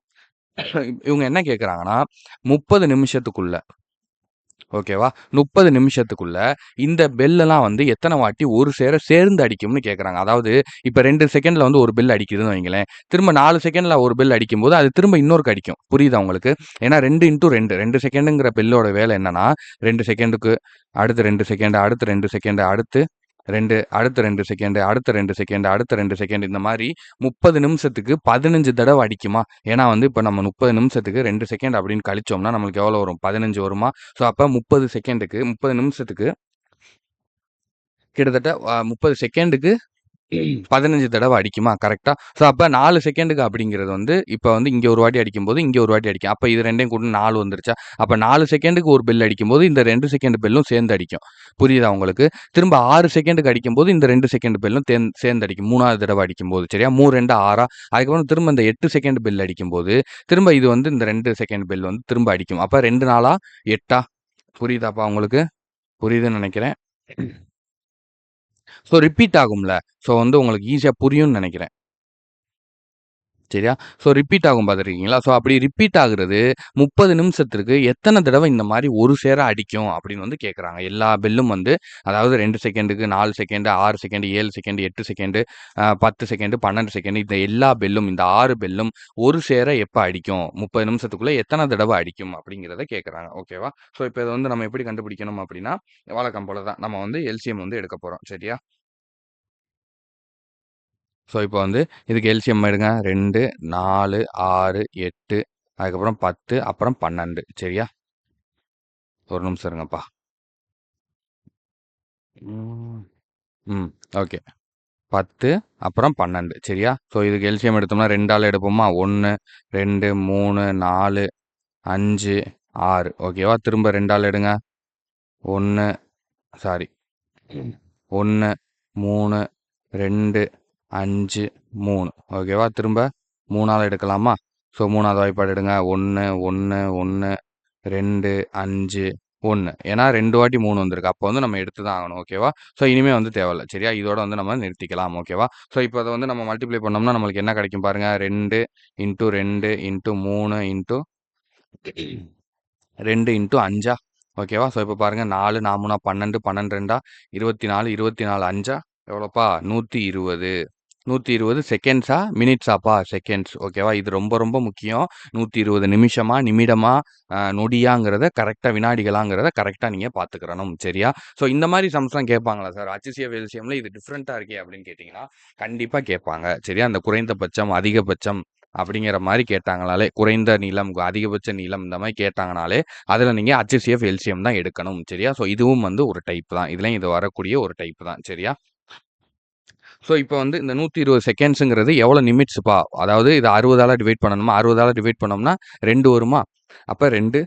[SPEAKER 1] இவங்க என்ன கேட்குறாங்கன்னா, 30 நிமிஷத்துக்குள்ள ஓகேவா? 30 நிமிஷத்துக்குள்ள இந்த பெல்லெல்லாம் வந்து எத்தன வாட்டி ஒரு சேர சேர்ந்து அடிக்கும்னு கேட்குறாங்க. அதாவது இப்ப 2 செகண்ட்ல வந்து ஒரு பெல் அடிக்குதுன்னு வைங்களேன். திரும்ப 4 செகண்ட்ல ஒரு பெல் அடிக்கும்போது, அது திரும்ப இன்னொருக்கு அடிக்கும். புரியுதா உங்களுக்கு? ஏன்னா 2 × 2 2 செகண்டுங்கிற பெல்லோட வேலை என்னன்னா, 2 செகண்டுக்கு, அடுத்து 2 செகண்ட், அடுத்து 2 செகண்ட், அடுத்து 2, அடுத்த 2 செகண்ட், அடுத்த 2 செகண்ட், அடுத்த 2 செகண்ட் இந்த மாரி 30 நிமிஷத்துக்கு 15 தடவ அடிக்குமா? ஏன்னா வந்து இப்ப நம்ம 30 நிமிஷத்துக்கு 2 செகண்ட் அப்படின்னு கழிச்சோம்னா, நம்மளுக்கு எவ்வளோ வரும்? 15 வருமா? ஸோ அப்ப 30 நிமிஷத்துக்கு கிட்டத்தட்ட 30 செகண்டுக்கு 15 தடவ அடிக்குமா? கரெக்ட்டா? ஸோ அப்ப 4 செகண்டுக்கு அப்படிங்கிறது வந்து, இப்ப வந்து இங்க ஒரு வாட்டி அடிக்கும்போது, இங்க ஒரு வாட்டி அடிக்கும். அப்ப இது 2யும் கூட்டுனா 4 வந்துருச்சா? அப்ப 4 செகண்டுக்கு ஒரு பெல் அடிக்கும்போது, இந்த 2 செகண்ட் பெல்லும் சேர்ந்து அடிக்கும். புரியுதா உங்களுக்கு? திரும்ப 6 செகண்டுக்கு அடிக்கும்போது, இந்த 2 செகண்ட் பெல்லும் சேர்ந்து அடிக்கும். 3வது தடவ அடிக்கும்போது. சரியா? 3 2 6 அதுக்கப்புறம் திரும்ப இந்த 8 செகண்ட் பெல் அடிக்கும்போது, திரும்ப இது வந்து இந்த 2 செகண்ட் பெல் வந்து திரும்ப அடிக்கும். அப்ப 2 4 8 புரியுதாப்பா உங்களுக்கு? புரியுதுன்னு நெனைக்கிறேன். ஸோ ரிப்பீட் ஆகும்ல. ஸோ வந்து உங்களுக்கு ஈஸியா புரியும்னு நெனைக்கிறேன். சரியா? ஸோ ரிப்பீட் ஆகும் பார்த்துருக்கீங்களா? ஸோ அப்படி ரிப்பீட் ஆகுறது 30 நிமிஷத்திற்கு எத்தன தடவ இந்த மாரி ஒரு சேர அடிக்கும் அப்படின்னு வந்து கேட்குறாங்க. எல்லா பெல்லும் வந்து அதாவது 2 செகண்டுக்கு, 4 second, 6 second, 7 second, 8 second, 10 second, 12 second இந்த எல்லா பெல்லும் இந்த 6 பெல்லும் ஒரு சேர எப்ப அடிக்கும்? 30 நிமிஷத்துக்குள்ள எத்தன தடவ அடிக்கும்? அப்படிங்கிறத கேட்குறாங்க. ஓகேவா? ஸோ இப்ப இத வந்து நம்ம எப்படி கண்டுபிடிக்கணும் அப்படின்னா, வழக்கம் போல தான். நம்ம வந்து எல்சிஎம் வந்து எடுக்க போறோம். சரியா? ஸோ, இப்போ வந்து இதுக்கு எல்சிஎம் எடுங்க. 2, 4, 6, 8 அதுக்கப்புறம் 10 அப்புறம் 12 சரியா? ஒரு நிமிஷம் இருங்கப்பா. ம். ம். ஓகே. 10 அப்புறம் 12 சரியா? ஸோ, இதுக்கு எல்சிஎம் எடுத்தோம்னா 2ஆல எடுப்போமா? 1, 2, 3, 4, 5, 6 ஓகேவா? திரும்ப 2ஆல எடுங்க. 1 சாரி 1, 3, 2 5 3 ஓகேவா? திரும்ப 3ஆல் எடுக்கலாமா? ஸோ 3வது வாய்ப்பாடு எடுங்க. 1 1 1 2 5 1 ஏன்னா 2 வாட்டி 3 வந்திருக்கு. அப்போ வந்து நம்ம எடுத்து தான் ஆகணும். ஓகேவா? ஸோ இனிமே வந்து தேவையில்ல. சரியா? இதோட வந்து நம்ம நிறுத்திக்கலாம். ஓகேவா? ஸோ இப்போ அத வந்து நம்ம மல்டிப்ளை பண்ணோம்னா நம்மளுக்கு என்ன கிடைக்கும் பாருங்க. 2 இன்டூ 2 இன்டூ 3 இன்டூ 2 இன்டூ 5 ஓகேவா? ஸோ இப்போ பாருங்க 4 4 3 12 12 2 24 24 5 எவ்வளோப்பா? 120 120 செகண்ட்ஸா? மினிட்ஸாப்பா? செகண்ட்ஸ். ஓகேவா? இது ரொம்ப ரொம்ப முக்கியம். 120 நிமிஷமா? நிமிடமா? நொடியாங்கிறத கரெக்ட்டா வினாடிகளாங்கிறத கரெக்ட்டா நீங்க பார்த்துக்கிறணும். சரியா? ஸோ இந்த மாரி சம்ஸ்லாம் கேட்பாங்களா சார்? HCF, LCMல இது டிஃபரெண்ட்டா இருக்கே அப்படின்னு கேட்டீங்கன்னா, கண்டிப்பா கேட்பாங்க. சரியா? அந்த குறைந்தபட்சம், அதிகபட்சம் அப்படிங்கிற மாரி கேட்டாங்கனாலே, குறைந்த நீளம், அதிகபட்ச நீளம் இந்த மாரி கேட்டாங்கனாலே, அதுல நீங்க HCF, LCM தான் எடுக்கணும். சரியா? ஸோ இதுவும் வந்து ஒரு டைப் தான். இதுலயும் இது வரக்கூடிய ஒரு டைப் தான். சரியா? ஸோ இப்போ வந்து இந்த 120 செகண்ட்ஸுங்கிறது எவ்வளோ நிமிட்ஸ்ப்பா? அதாவது இது 60ஆல டிவைட் பண்ணணுமா? 60ஆல டிவைட் பண்ணோம்னா 2 வருமா? அப்ப 2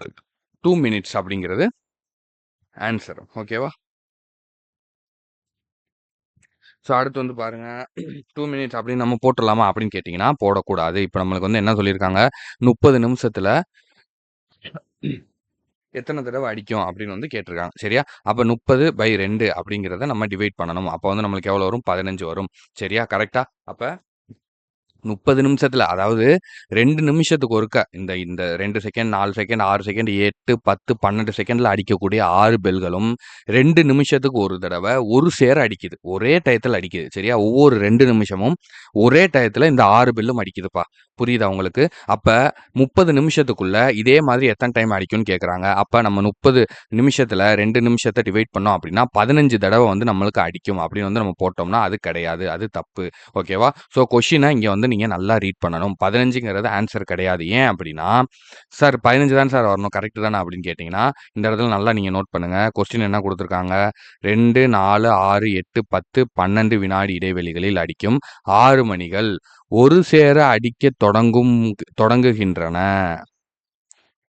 [SPEAKER 1] 2 மினிட்ஸ் அப்படிங்கிறது ஆன்சர். ஓகேவா? ஸோ அடுத்து வந்து பாருங்க 2 மினிட்ஸ் அப்படின்னு நம்ம போட்டுறலாமா? அப்படின்னு கேட்டீங்கன்னா, போடக்கூடாது. இப்ப நம்மளுக்கு வந்து என்ன சொல்லியிருக்காங்க? 30 நிமிஷத்துல எத்தன தடவ அடிக்கும் அப்படின்னு வந்து கேட்டிருக்காங்க. சரியா? அப்ப 30/2 அப்படிங்கிறத நம்ம டிவைட் பண்ணணும். அப்ப வந்து நம்மளுக்கு எவ்வளோ வரும்? 15 வரும். சரியா? கரெக்ட்டா? அப்ப 30 நிமிஷத்துல அதாவது 2 நிமிஷத்துக்கு ஒருக்கா இந்த இந்த 2 செகண்ட், 4 செகண்ட், 6 செகண்ட், 8, 10, 12 செகண்ட்ல அடிக்கக்கூடிய 6 பெல்களும் 2 நிமிஷத்துக்கு ஒரு தடவ ஒரு சேர அடிக்குது. ஒரே டயத்துல அடிக்குது. சரியா? ஒவ்வொரு 2 நிமிஷமும் ஒரே டயத்துல இந்த 6 பெல்லும் அடிக்குதுப்பா. புரியுதா உங்களுக்கு? அப்ப 30 நிமிஷத்துக்குள்ள இதே மாதிரி எத்தன டைம் அடிக்கும்னு கேட்குறாங்க. அப்ப நம்ம 30 நிமிஷத்துல 2 நிமிஷத்த டிவைட் பண்ணோம் அப்படின்னா, 15 தடவ வந்து நம்மளுக்கு அடிக்கும் அப்படின்னு வந்து நம்ம போட்டோம்னா, அது கிடையாது. அது தப்பு. ஓகேவா? ஸோ கொஸ்டின இங்க வந்து நீங்க நல்லா ரீட் பண்ணணும். 15ங்கிறது ஆன்சர் கிடையாது. ஏன் அப்படின்னா, சார் 15 தான் சார் வரணும். கரெக்ட் தானே அப்படின்னு கேட்டீங்கன்னா, இந்த இடத்துல நல்லா நீங்க நோட் பண்ணுங்க. கொஸ்டின் என்ன குடுத்துருக்காங்க? 2, 4, 6, 8, 10, 12 வினாடி இடைவெளிகளில் அடிக்கும் 6 மணிகள் ஒரு சேர அடிக்கத் தொடங்குகின்றன.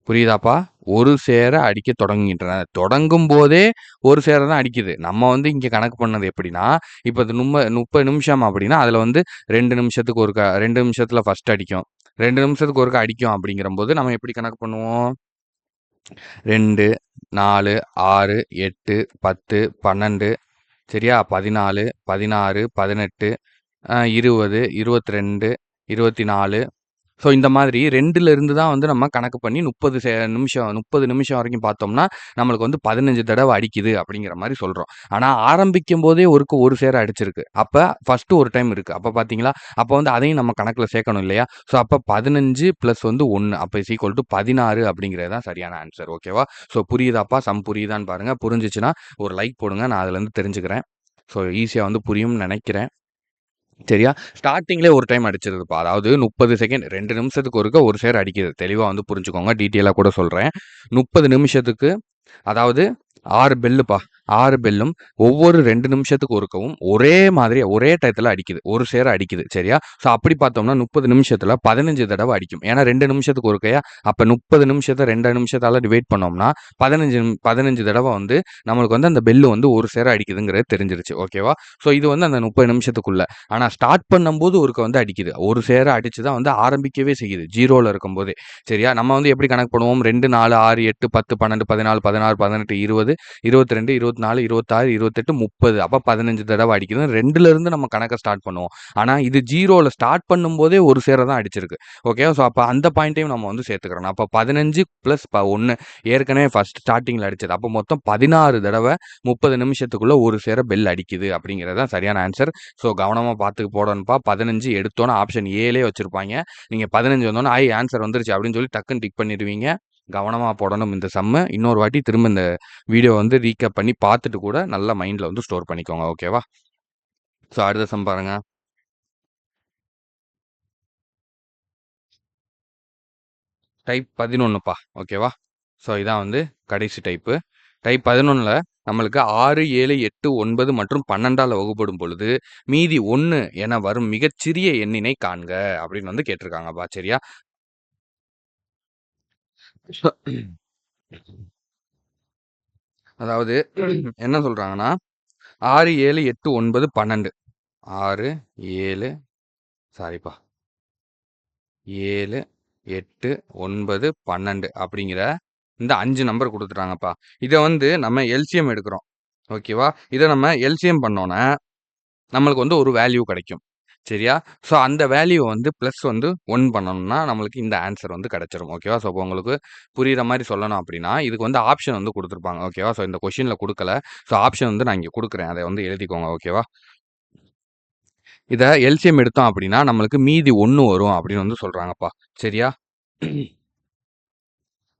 [SPEAKER 1] புரியுதாப்பா? ஒரு சேர அடிக்கத் தொடங்குகின்றன. தொடங்கும்போதே ஒரு சேர தான் அடிக்குது. நம்ம வந்து இங்க கணக்கு பண்ணது எப்படின்னா, இப்ப இது 30 நிமிஷம் அப்படின்னா, அதுல வந்து 2 நிமிஷத்துக்கு ஒருக்கா 2 நிமிஷத்துல ஃபர்ஸ்ட் அடிக்கும். 2 நிமிஷத்துக்கு ஒருக்கா அடிக்கும் அப்படிங்கிறம்போது, நம்ம எப்படி கணக்கு பண்ணுவோம்? 2, 4, 6, 8, 10, 12 சரியா? 14, 16, 18, 20, 22, 24 ஸோ இந்த மாதிரி 2ல இருந்து தான் வந்து நம்ம கணக்கு பண்ணி 30 நிமிஷம் வரைக்கும் பார்த்தோம்னா, நம்மளுக்கு வந்து 15 தடவ அடிக்குது அப்படிங்கிற மாரி சொல்றோம். ஆனா ஆரம்பிக்கும்போதே ஒரு சேர அடிச்சிருக்கு. அப்ப ஃபர்ஸ்ட்டு ஒரு டைம் இருக்கு. அப்ப பார்த்தீங்களா? அப்ப வந்து அதையும் நம்ம கணக்குல சேர்க்கணும் இல்லையா? ஸோ அப்ப 15 + வந்து 1 அப்ப இஸ் ஈக்குவல் டூ 16 அப்படிங்கிறது தான் சரியான ஆன்சர். ஓகேவா? ஸோ புரியுதாப்பா? சம் புரியுதான்னு பாருங்க. புரிஞ்சுச்சுன்னா ஒரு லைக் போடுங்க. நான் அதுலருந்து தெரிஞ்சுக்கிறேன். ஸோ ஈஸியா வந்து புரியும்னு நெனைக்கிறேன். சரியா? ஸ்டார்ட்டிங்லயே ஒரு டைம் அடிச்சிருதுப்பா. அதாவது 30 செகண்ட் 2 நிமிஷத்துக்கு ஒருக்கா ஒரு சேர அடிக்குது. தெளிவா வந்து புரிஞ்சுக்கோங்க. டீட்டெயிலா கூட சொல்றேன். 30 நிமிஷத்துக்கு அதாவது 6 பெல்லுப்பா. 6 பெல்லும் ஒவ்வொரு 2 நிமிஷத்துக்கு ஒருக்கவும் ஒரே மாதிரி ஒரே டயத்துல அடிக்குது. ஒரு சேர அடிக்குது. சரியா? ஸோ அப்படி பார்த்தோம்னா 30 நிமிஷத்துல 15 தடவ அடிக்கும். ஏன்னா 2 நிமிஷத்துக்கு ஒருக்கையா, அப்ப 30 நிமிஷத்த 2 நிமிஷத்தால டிவைட் பண்ணோம்னா 15 தடவ வந்து நம்மளுக்கு வந்து அந்த பெல்லு வந்து ஒரு சேர அடிக்குதுங்கிறது தெரிஞ்சிருச்சு. ஓகேவா? ஸோ இது வந்து அந்த 30 நிமிஷத்துக்குள்ள. ஆனா ஸ்டார்ட் பண்ணும்போது ஒருக்க வந்து அடிக்குது. ஒரு சேர அடிச்சு தான் வந்து ஆரம்பிக்கவே செய்யுது. 0ல இருக்கும்போதே. சரியா? நம்ம வந்து எப்படி கணக்கு பண்ணுவோம்? 2, 4, 6, 8, 10, 12, 14, 16, 18, 20, 22, 24, 26, 28, 30 அப்ப 15 தடவ அடிக்குது. 2ல இருந்து நம்ம கணக்க ஸ்டார்ட் பண்ணுவோம். ஆனா இது 0ல ஸ்டார்ட் பண்ணும்போதே ஒரு சேர தான் அடிச்சிருக்கு. ஓகே. ஸோ அப்ப அந்த பாயிண்ட்டையும் நம்ம வந்து சேர்த்துக்கிறணும். அப்ப 15 + 1 ஏற்கனவே ஃபர்ஸ்ட் ஸ்டார்ட்டிங்ல அடிச்சது. அப்ப மொத்தம் 16 தடவ 30 நிமிஷத்துக்குள்ள ஒரு சேர பெல் அடிக்குது அப்படிங்கிறது தான் சரியான ஆன்சர். ஸோ கவனமா பார்த்து போடணும்ப்பா. 15 எடுத்தோனே ஆப்ஷன் ஏலயே வச்சிருப்பாய்ங்க. நீங்க 15 வந்தோனே, ஆன்சர் வந்துருச்சு அப்படின்னு சொல்லி டக்குன்னு டிக் பண்ணிடுவீங்க. கவனமா போடணும் இந்த சம்ம. இன்னொரு வாட்டி திரும்ப இந்த வீடியோ வந்து ரீகேப் பண்ணி பார்த்துட்டு கூட நல்லா மைண்ட்ல வந்து ஸ்டோர் பண்ணிக்கோங்க. ஓகேவா? ஸோ அடுத்த சம் பாருங்க. டைப் 11ப்பா. ஓகேவா? ஸோ இதான் வந்து கடைசி டைப்பு. டைப் 11ல நம்மளுக்கு 6, 7, 8, 9 மற்றும் 12ஆல வகுப்படும் பொழுது, மீதி 1 என வரும் மிகச்சிறிய எண்ணினை காண்க அப்படின்னு வந்து கேட்டிருக்காங்கப்பா. சரியா? அதாவது என்ன சொல்றாங்கன்னா 6, 7, 8, 9, 12 6, 7 சாரிப்பா 7, 8, 9, 12 அப்படிங்கிற இந்த 5 நம்பர் குடுத்துட்டாங்கப்பா. இத வந்து நம்ம எல்சிஎம் எடுக்கிறோம். ஓகேவா? இத நம்ம எல்சிஎம் பண்ணோம்னா, நம்மளுக்கு வந்து ஒரு வேல்யூ கிடைக்கும். சரியா? ஸோ அந்த வேல்யூவ வந்து பிளஸ் வந்து 1 பண்ணணும்னா, நம்மளுக்கு இந்த ஆன்ஸர் வந்து கிடைச்சிரும். ஓகேவா? ஸோ இப்போ உங்களுக்கு புரியிற மாரி சொல்லணும் அப்படின்னா, இதுக்கு வந்து ஆப்ஷன் வந்து குடுத்துருப்பாங்க. ஓகேவா? ஸோ இந்த கொஸ்டின்ல குடுக்கல. ஸோ ஆப்ஷன் வந்து நான் இங்க குடுக்குறேன். அத வந்து எழுதிக்கோங்க. ஓகேவா? இத எல்சிஎம் எடுத்தோம் அப்படின்னா, நம்மளுக்கு மீதி 1 வரும் அப்படின்னு வந்து சொல்றாங்கப்பா. சரியா?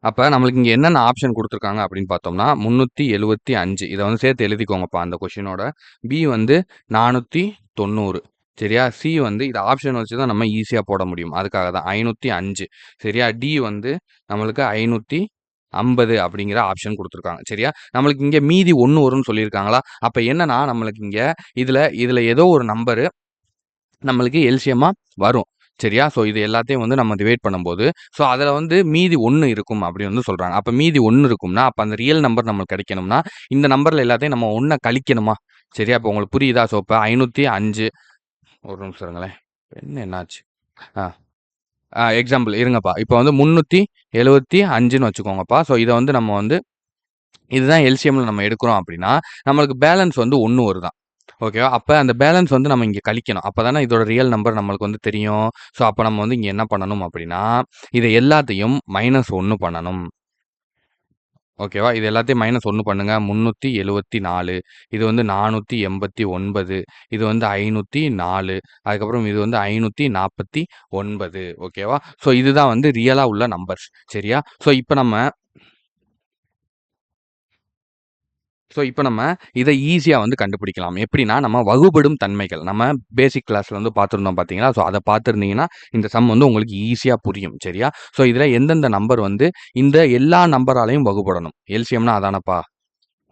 [SPEAKER 1] அப்ப நம்மளுக்கு இங்க என்னென்ன ஆப்ஷன் குடுத்துருக்காங்க அப்படின்னு பார்த்தோம்னா, 375 இத வந்து சேர்த்து எழுதிக்கோங்கப்பா அந்த கொஸ்டினோட. பி வந்து 490 சரியா? சி வந்து இத ஆப்ஷன் வச்சு தான் நம்ம ஈஸியா போட முடியும். அதுக்காக தான் 505 சரியா? டி வந்து நம்மளுக்கு 550 அப்படிங்கிற ஆப்ஷன் குடுத்துருக்காங்க. சரியா? நம்மளுக்கு இங்க மீதி 1 வரும்னு சொல்லியிருக்காங்களா? அப்ப என்னன்னா, நம்மளுக்கு இங்க இதுல இதுல ஏதோ ஒரு நம்பரு நம்மளுக்கு எல்சிஎம்மா வரும். சரியா? ஸோ இது எல்லாத்தையும் வந்து நம்ம டிவைட் பண்ணும்போது, ஸோ அதுல வந்து மீதி 1 இருக்கும் அப்படின்னு வந்து சொல்றாங்க. அப்ப மீதி 1 இருக்கும்னா, அப்ப அந்த ரியல் நம்பர் நம்மளுக்கு கிடைக்கணும்னா, இந்த நம்பர்ல எல்லாத்தையும் நம்ம 1 கழிக்கணுமா? சரியா? இப்ப உங்களுக்கு புரியுதா? ஸோ இப்ப 505 ஒரு நிமிஷம் இருங்களேன். என்னாச்சு? ஆ. எக்ஸாம்பிள் இருங்கப்பா. இப்ப வந்து 375ன்னு வச்சுக்கோங்கப்பா. ஸோ இத வந்து நம்ம வந்து இதுதான் எல்சிஎம்ல நம்ம எடுக்கிறோம் அப்படின்னா, நம்மளுக்கு பேலன்ஸ் வந்து 1 வருதாம். ஓகேவா? அப்ப அந்த பேலன்ஸ் வந்து நம்ம இங்க கழிக்கணும். அப்பதானே இதோட ரியல் நம்பர் நம்மளுக்கு வந்து தெரியும். ஸோ அப்ப நம்ம வந்து இங்க என்ன பண்ணணும் அப்படின்னா, இத எல்லாத்தையும் -1 பண்ணணும். ஓகேவா? இது எல்லாத்தையும் -1 பண்ணுங்க. 374 இது வந்து 489 இது வந்து 504 அதுக்கப்புறம் இது வந்து 549 ஓகேவா? ஸோ இதுதான் வந்து ரியலா உள்ள நம்பர்ஸ். சரியா? ஸோ இப்ப நம்ம இத ஈஸியா வந்து கண்டுபிடிக்கலாம். எப்படின்னா, நம்ம வகுபடும் தன்மைகள். நம்ம பேசிக் கிளாஸ்ல வந்து பார்த்திருந்தோம் பார்த்தீங்களா? ஸோ அத பார்த்திருந்தீங்கன்னா, இந்த சம் வந்து உங்களுக்கு ஈஸியா புரியும். சரியா? ஸோ இதுல எந்தெந்த நம்பர் வந்து இந்த எல்லா நம்பராலயும் வகுபடணும். எல்சிஎம்னா அதானப்பா?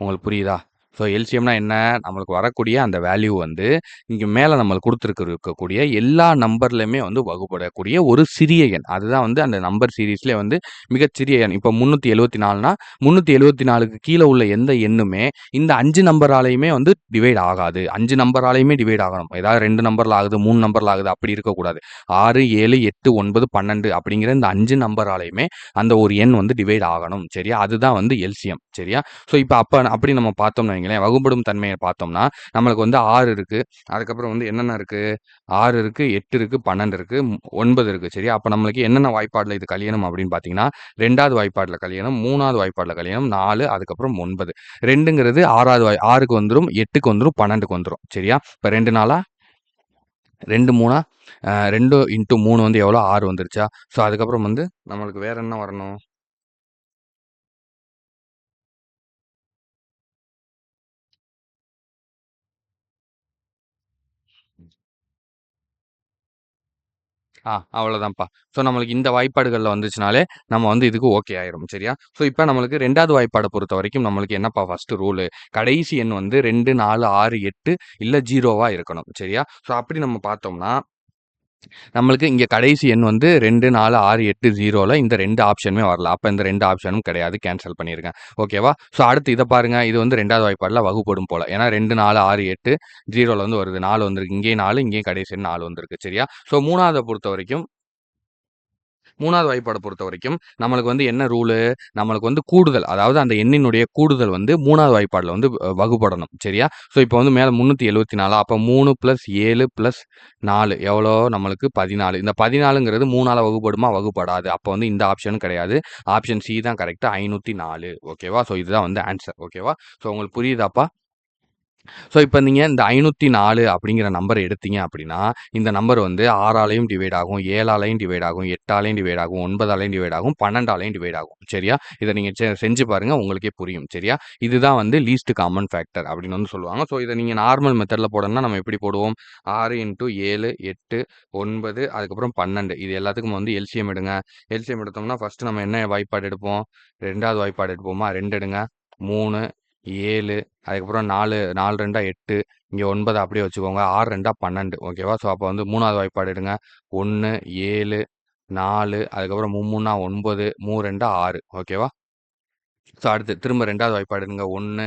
[SPEAKER 1] உங்களுக்கு புரியுதா? ஸோ எல்சிஎம்னா என்ன? நம்மளுக்கு வரக்கூடிய அந்த வேல்யூ வந்து, இங்க மேல நம்மளுக்கு இருக்கக்கூடிய எல்லா நம்பர்லயுமே வந்து வகுபடக்கூடிய ஒரு சிறிய எண். அதுதான் வந்து அந்த நம்பர் சீரிஸ்லயே வந்து மிகச்சிறிய எண். இப்போ 374னா 374க்கு கீழ உள்ள எந்த எண்ணுமே, இந்த 5 நம்பராலயுமே வந்து டிவைட் ஆகாது. 5 நம்பராலயுமே டிவைட் ஆகணும். ஏதாவது 2 நம்பர்ல ஆகுது, 3 நம்பர்ல ஆகுது அப்படி இருக்கக்கூடாது. 6, 7, 8, 9, 12 அப்படிங்கிற இந்த 5 நம்பராலயுமே அந்த ஒரு எண் வந்து டிவைட் ஆகணும். சரியா? அதுதான் வந்து எல்சிஎம். சரியா? ஸோ இப்ப அப்படி நம்ம பார்த்தோம்னு வைங்களேன், வகுபடும் தன்மைய பார்த்தோம்னா, நம்மளுக்கு வந்து 6 இருக்கு. அதுக்கப்புறம் வந்து என்னென்ன இருக்கு? 6 இருக்கு, 8 இருக்கு, 12 இருக்கு, 9 இருக்கு. சரியா? அப்ப நம்மளுக்கு என்னென்ன வாய்ப்பாடுல இது கழியணும் அப்படின்னு பார்த்தீங்கன்னா, 2வது வாய்ப்பாடுல கழியணும், 3வது வாய்ப்பாடுல கழியணும், 4 அதுக்கப்புறம் 9. 2ங்கிறது 6க்கு வந்துரும், 8க்கு வந்துரும், 12க்கு வந்துரும். சரியா? இப்ப 2 நாளா 2 3 2 இன்டூ 3 வந்து எவ்வளோ? 6 வந்துருச்சா? ஸோ அதுக்கப்புறம் வந்து நம்மளுக்கு வேற என்ன வரணும்? அவ்வளோதான்ப்பா. ஸோ நம்மளுக்கு இந்த வாய்ப்பாடுகள்ல வந்துச்சுனாலே, நம்ம வந்து இதுக்கு ஓகே ஆயிரும். சரியா? ஸோ இப்ப நம்மளுக்கு 2வது வாய்ப்பாட பொறுத்தவரைக்கும் நம்மளுக்கு என்னப்பா ஃபர்ஸ்ட் ரூலு? கடைசி எண் வந்து 2, 4, 6, 8 இல்ல 0வா இருக்கணும். சரியா? ஸோ அப்படி நம்ம பார்த்தோம்னா, நம்மளுக்கு இங்க கடைசி எண் வந்து 2, 4, 6, 8, 0ல இந்த 2 ஆப்ஷனுமே வரல. அப்ப இந்த 2 ஆப்ஷனும் கிடையாது. கேன்சல் பண்ணிருங்க. ஓகேவா? ஸோ அடுத்து இத பாருங்க. இது வந்து 2வது வாய்ப்பாடுல வகுப்படும் போல. ஏன்னா 2, 4, 6, 8 0ல வந்து வருது. 4 வந்திருக்கு. இங்கேயும் 4 இங்கேயும் கடைசி எண் 4 வந்திருக்கு. சரியா? ஸோ 3வத பொறுத்தவரைக்கும் 3வது வாய்ப்பாட பொறுத்தவரைக்கும், நம்மளுக்கு வந்து என்ன ரூலு? நம்மளுக்கு வந்து கூடுதல். அதாவது அந்த எண்ணினுடைய கூடுதல் வந்து 3வது வாய்ப்பாடுல வந்து வகுபடணும். சரியா? ஸோ இப்போ வந்து மேல 374 அப்ப 3 + 7 + 4 எவ்வளோ? நம்மளுக்கு 14. இந்த 14ங்கிறது 3ஆல வகுப்படுமா? வகுப்படாது. அப்ப வந்து இந்த ஆப்ஷனும் கிடையாது. ஆப்ஷன் சி தான் கரெக்ட். 504 ஓகேவா? ஸோ இதுதான் வந்து ஆன்ஸர். ஓகேவா? ஸோ உங்களுக்கு புரியுதாப்பா? ஸோ இப்ப நீங்க இந்த 504 அப்படிங்கிற நம்பர எடுத்தீங்க அப்படின்னா, இந்த நம்பர் வந்து 6ஆலயும் டிவைட் ஆகும், 7ஆலயும் டிவைட் ஆகும், 8ஆலயும் டிவைட் ஆகும், 9ஆலயும் டிவைட் ஆகும், 12ஆலயும் டிவைட் ஆகும். சரியா? இத நீங்க செஞ்சு பாருங்க. உங்களுக்கே புரியும். சரியா? இதுதான் வந்து லீஸ்ட் காமன் ஃபேக்டர் அப்படின்னு வந்து சொல்லுவாங்க. ஸோ இத நீங்க நார்மல் மெத்தட்ல போடணும்னா நம்ம எப்படி போடுவோம்? 6 × 7, 8, 9 அதுக்கப்புறம் 12 இது எல்லாத்துக்கும் வந்து எல்சிஎம் எடுங்க. எல்சிஎம் எடுத்தோம்னா ஃபர்ஸ்ட் நம்ம என்ன வாய்ப்பாடு எடுப்போம்? 2வது வாய்ப்பாடு எடுப்போமா? 2 எடுங்க. 3, 7 அதுக்கப்புறம் 4 4 2 8 இங்க 9 அப்படியே வச்சுக்கோங்க. 6 2 12 ஓகேவா? ஸோ அப்போ வந்து 3வது வாய்ப்பாடு எடுங்க. 1 7 4 அதுக்கப்புறம் 3 9 3 2 6 ஓகேவா? ஸோ அடுத்து திரும்ப 2வது வாய்ப்பாடு எடுங்க. 1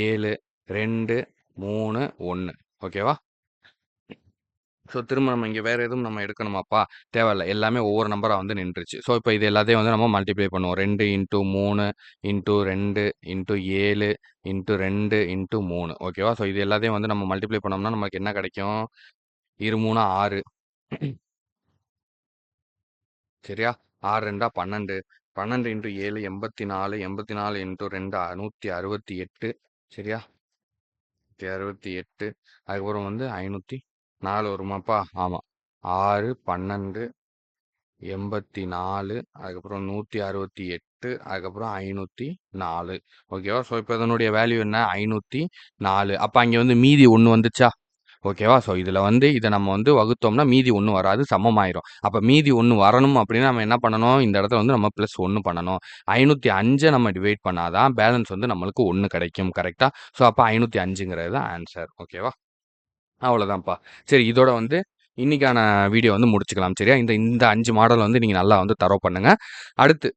[SPEAKER 1] 7 2 3 1 ஓகேவா? ஸோ திரும்ப நம்ம இங்கே வேறு எதுவும் நம்ம எடுக்கணுமாப்பா? தேவையில்ல. எல்லாமே ஒவ்வொரு நம்பரா வந்து நின்றுச்சு. ஸோ இப்போ இது எல்லாத்தையும் வந்து நம்ம மல்டிப்ளை பண்ணுவோம். 2 into 3 into 2 into 7 into 2 into 3 ஓகேவா? ஸோ இது எல்லாத்தையும் வந்து நம்ம மல்டிப்ளை பண்ணோம்னா நமக்கு என்ன கிடைக்கும்? 2 3 6 சரியா? 6 2 12 12 இன்டூ 7 84 84 இன்டூ 2 168 சரியா? 168 அதுக்கப்புறம் வந்து 504 வருமாப்பா? ஆமா. 6 12 84 அதுக்கப்புறம் 168 அதுக்கப்புறம் 504 ஓகேவா? ஸோ இப்போ இதனுடைய வேல்யூ என்ன? 504 அப்போ அங்கே வந்து மீதி 1 வந்துச்சா? ஓகேவா? ஸோ இதில் வந்து இதை நம்ம வந்து வகுத்தோம்னா மீதி 1 வராது, சமமாயிரும். அப்போ மீதி 1 வரணும் அப்படின்னா நம்ம என்ன பண்ணணும்? இந்த இடத்துல வந்து நம்ம ப்ளஸ் 1 பண்ணணும். 505 நம்ம டிவைட் பண்ணாதான் பேலன்ஸ் வந்து நம்மளுக்கு 1 கிடைக்கும். கரெக்டா? ஸோ அப்போ 505ங்கிறது தான் ஆன்சர். ஓகேவா? அவ்வளோதான்ப்பா. சரி இதோட வந்து இன்னைக்கான வீடியோ வந்து முடிச்சுக்கலாம். சரியா? இந்த இந்த 5 மாடல் வந்து நீங்க நல்லா வந்து தரவு பண்ணுங்க. அடுத்து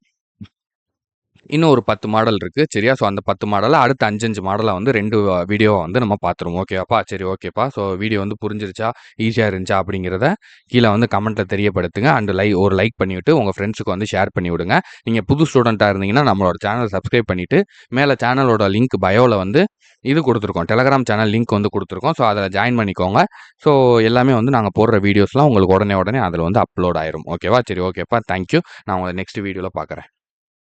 [SPEAKER 1] இன்னும் ஒரு 10 மாடல் இருக்கு. சரியா? ஸோ அந்த 10 மாடல அடுத்த 5, 5 மாடலா வந்து 2 வீடியோவா வந்து நம்ம பார்த்துருவோம். ஓகேவாப்பா? சரி ஓகேப்பா. ஸோ வீடியோ வந்து புரிஞ்சிருச்சா? ஈஸியா இருந்துச்சா? அப்படிங்கிறத கீழ வந்து கமெண்ட்ல தெரியப்படுத்துங்க. அண்ட் ஒரு லைக் பண்ணிவிட்டு உங்க ஃப்ரெண்ட்ஸுக்கு வந்து ஷேர் பண்ணி விடுங்க. நீங்க புது ஸ்டூடெண்ட்டா இருந்தீங்கன்னா நம்மளோட சேனல் சப்ஸ்கிரைப் பண்ணிட்டு, மேல சேனலோட லிங்க் பயோல வந்து இது குடுத்துருக்கோம். டெலகிராம் சேனல் லிங்க் வந்து குடுத்துருக்கோம். ஸோ அதில ஜாயின் பண்ணிக்கோங்க. ஸோ எல்லாமே வந்து நாங்க போடுற வீடியோஸ்லாம் உங்களுக்கு உடனே அதில வந்து அப்லோட் ஆயிரும். ஓகேவா? சரி ஓகேப்பா. Thank you. நான் உங்கள நெக்ஸ்ட் வீடியோல பார்க்குறேன்.